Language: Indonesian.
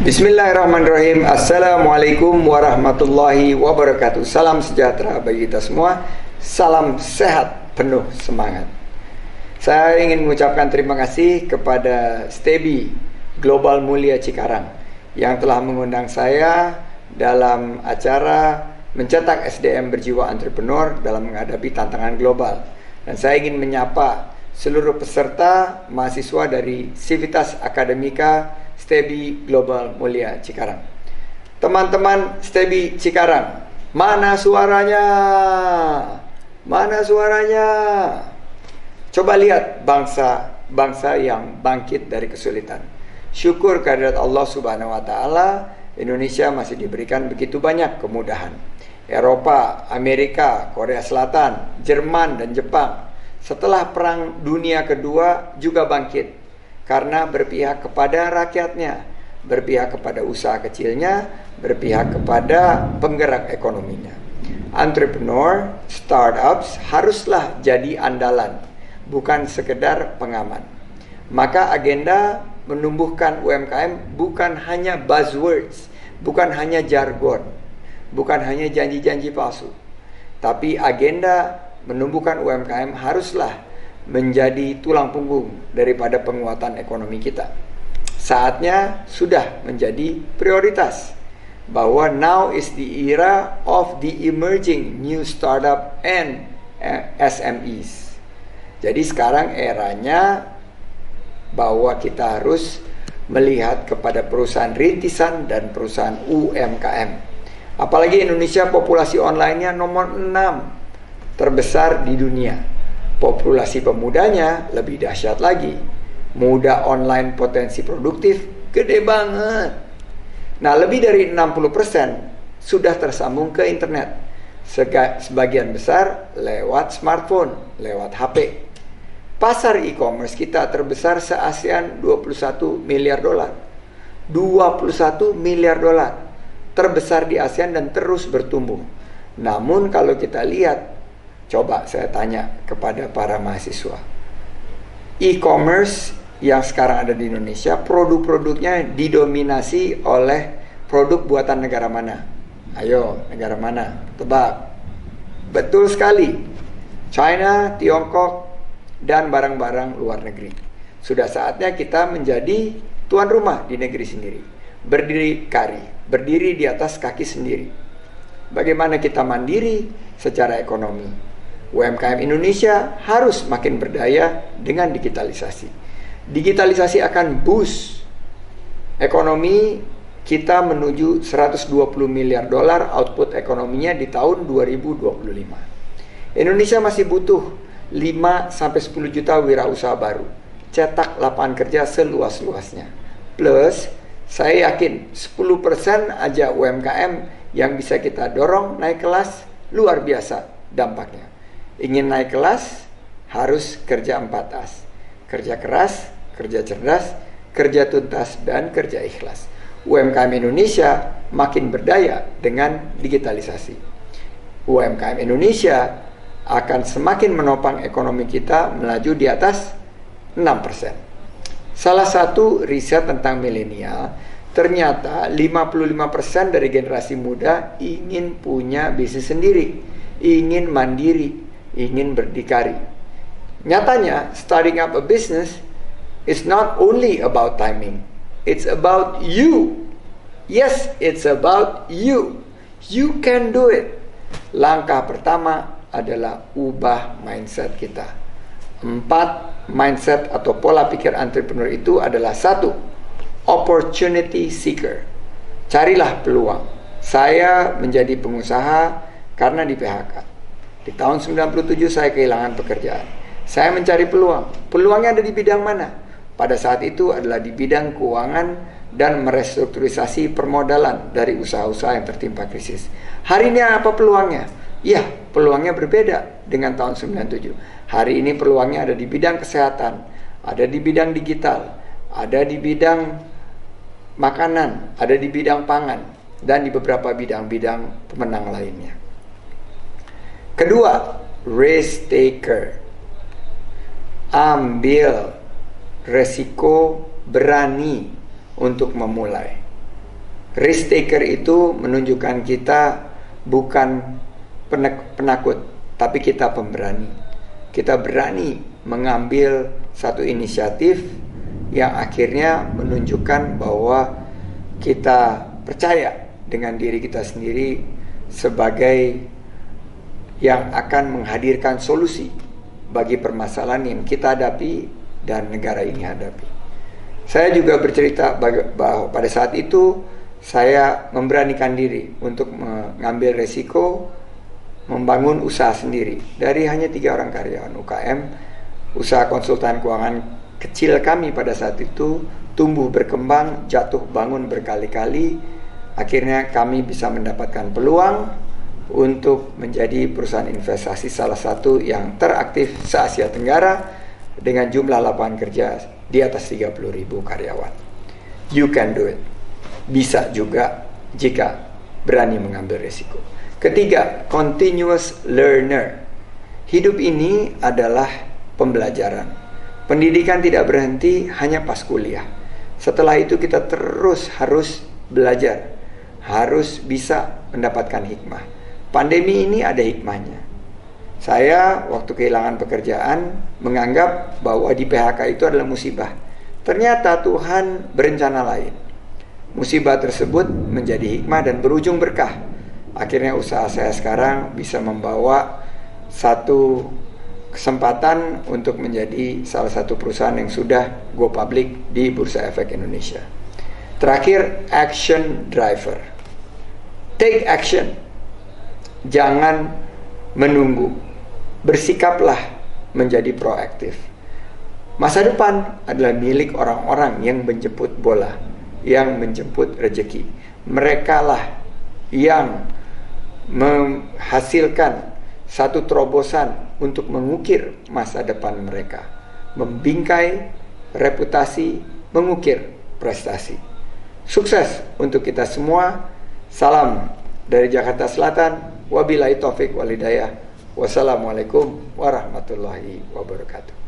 Bismillahirrahmanirrahim. Assalamualaikum warahmatullahi wabarakatuh. Salam sejahtera bagi kita semua. Salam sehat penuh semangat. Saya ingin mengucapkan terima kasih kepada Stebi Global Mulia Cikarang yang telah mengundang saya dalam acara mencetak SDM berjiwa entrepreneur dalam menghadapi tantangan global. Dan saya ingin menyapa seluruh peserta mahasiswa dari Civitas Akademika Stebi Global Mulia Cikarang. Teman-teman Stebi Cikarang, mana suaranya? Mana suaranya? Coba lihat bangsa yang bangkit dari kesulitan. Syukur kehadirat Allah Subhanahu wa taala, Indonesia masih diberikan begitu banyak kemudahan. Eropa, Amerika, Korea Selatan, Jerman dan Jepang setelah Perang Dunia Kedua juga bangkit karena berpihak kepada rakyatnya, berpihak kepada usaha kecilnya, berpihak kepada penggerak ekonominya. Entrepreneur, startups haruslah jadi andalan, bukan sekedar pengaman. Maka agenda menumbuhkan UMKM bukan hanya buzzwords, bukan hanya jargon, bukan hanya janji-janji palsu. Tapi agenda menumbuhkan UMKM haruslah menjadi tulang punggung daripada penguatan ekonomi kita. Saatnya sudah menjadi prioritas bahwa now is the era of the emerging new startup and SMEs. Jadi sekarang eranya bahwa kita harus melihat kepada perusahaan rintisan dan perusahaan UMKM. Apalagi Indonesia populasi online-nya nomor 6 terbesar di dunia. Populasi pemudanya lebih dahsyat lagi. Muda online potensi produktif gede banget. Nah, lebih dari 60% sudah tersambung ke internet. Sebagian besar lewat smartphone, lewat HP. Pasar e-commerce kita terbesar se-ASEAN 21 miliar dolar. 21 miliar dolar. Terbesar di ASEAN dan terus bertumbuh. Namun kalau kita lihat, coba saya tanya kepada para mahasiswa, e-commerce yang sekarang ada di Indonesia, produk-produknya didominasi oleh produk buatan negara mana? Ayo, negara mana? Tebak. Betul sekali, China, Tiongkok, dan barang-barang luar negeri. Sudah saatnya kita menjadi tuan rumah di negeri sendiri, berdiri di atas kaki sendiri. Bagaimana kita mandiri secara ekonomi? UMKM Indonesia harus makin berdaya dengan digitalisasi. Digitalisasi akan boost ekonomi kita menuju 120 miliar dolar output ekonominya di tahun 2025. Indonesia masih butuh 5-10 juta wirausaha baru. Cetak lapangan kerja seluas-luasnya. Plus, saya yakin 10% aja UMKM yang bisa kita dorong naik kelas, luar biasa dampaknya. Ingin naik kelas, harus kerja 4As. Kerja keras, kerja cerdas, kerja tuntas, dan kerja ikhlas. UMKM Indonesia makin berdaya dengan digitalisasi. UMKM Indonesia akan semakin menopang ekonomi kita melaju di atas 6%. Salah satu riset tentang milenial, ternyata 55% dari generasi muda ingin punya bisnis sendiri, ingin mandiri, ingin berdikari. Nyatanya, starting up a business is not only about timing. It's about you. Yes, it's about you. You can do it. Langkah pertama adalah ubah mindset kita. 4 mindset atau pola pikir entrepreneur itu adalah 1, opportunity seeker. Carilah peluang. Saya menjadi pengusaha karena di PHK. Di tahun 97 saya kehilangan pekerjaan. Saya mencari peluang. Peluangnya ada di bidang mana? Pada saat itu adalah di bidang keuangan dan merestrukturisasi permodalan dari usaha-usaha yang tertimpa krisis. Hari ini apa peluangnya? Ya, peluangnya berbeda dengan tahun 97. Hari ini peluangnya ada di bidang kesehatan, ada di bidang digital, ada di bidang makanan, ada di bidang pangan, dan di beberapa bidang-bidang pemenang lainnya. Kedua, risk taker. Ambil resiko, berani untuk memulai. Risk taker itu menunjukkan kita bukan penakut, tapi kita pemberani. Kita berani mengambil satu inisiatif yang akhirnya menunjukkan bahwa kita percaya dengan diri kita sendiri sebagai yang akan menghadirkan solusi bagi permasalahan yang kita hadapi dan negara ini hadapi. Saya juga bercerita bahwa pada saat itu saya memberanikan diri untuk mengambil resiko membangun usaha sendiri dari hanya 3 orang karyawan UKM. Usaha konsultan keuangan kecil kami pada saat itu tumbuh berkembang, jatuh bangun berkali-kali. Akhirnya kami bisa mendapatkan peluang untuk menjadi perusahaan investasi salah satu yang teraktif se-Asia Tenggara dengan jumlah lapangan kerja di atas 30.000 karyawan. You can do it. Bisa juga jika berani mengambil risiko. Ketiga, continuous learner. Hidup ini adalah pembelajaran. Pendidikan tidak berhenti hanya pas kuliah. Setelah itu kita terus harus belajar, harus bisa mendapatkan hikmah. Pandemi ini ada hikmahnya. Saya waktu kehilangan pekerjaan menganggap bahwa di PHK itu adalah musibah. Ternyata Tuhan berencana lain. Musibah tersebut menjadi hikmah dan berujung berkah. Akhirnya usaha saya sekarang bisa membawa satu kesempatan untuk menjadi salah satu perusahaan yang sudah go public di Bursa Efek Indonesia. Terakhir, action driver. Take action. Jangan menunggu. Bersikaplah menjadi proaktif. Masa depan adalah milik orang-orang yang menjemput bola, yang menjemput rezeki. Merekalah yang menghasilkan satu terobosan untuk mengukir masa depan mereka, membingkai reputasi, mengukir prestasi. Sukses untuk kita semua. Salam dari Jakarta Selatan. Wabillahi taufik wal hidayah. Wassalamualaikum warahmatullahi wabarakatuh.